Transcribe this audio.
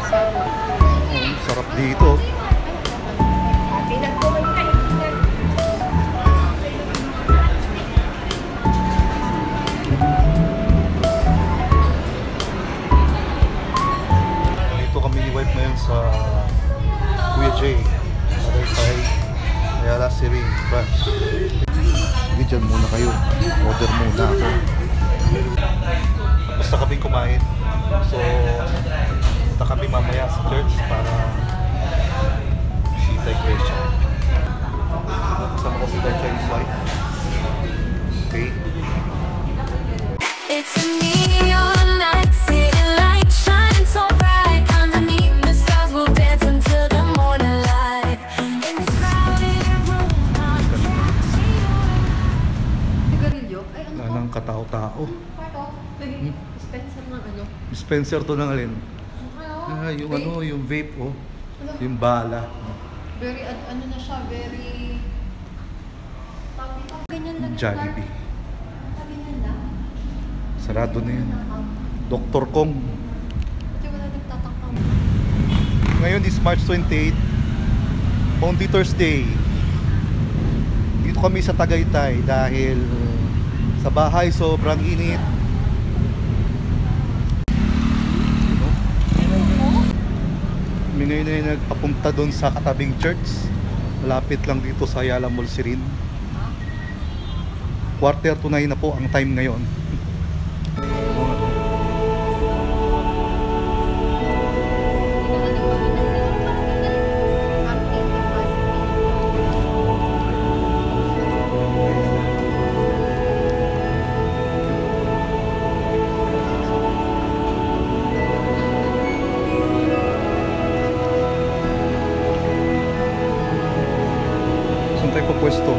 Sarap dito. Dito kami ni wife ngayon sa Kuya J. Tagaytay, Ayala Siring Branch. Hindi, dyan muna kayo. Order muna ako. Basta kami kumain. So, punta kami mamaya sa church para bisita yung Iglesia. Kasama ko si Chinese wife. Okay. It's a neon night, city lights shining so bright. Underneath the stars we'll dance until the morning light. In this crowded room, Sigarilyo? Ay, ano Wala nang katao-tao. Pato? Dispenser ng ano? Dispenser to ng alin? Ano? Yung ano, yung vape oh. Yung bala. Very, ano na siya, very... Ganyan lang. Jollibee. Ganyan lang. Sarado na yan. Dr. Kong. Hindi wala nagtatakam. Ngayon is March 28, Founding Thursday. Dito kami sa Tagaytay dahil sa bahay sobrang init. Kami ngayon ay nagpapunta doon sa katabing church. Malapit lang dito sa Ayala Mall Sirin. 8:45 na po ang time ngayon. Saan tayo pa pwesto?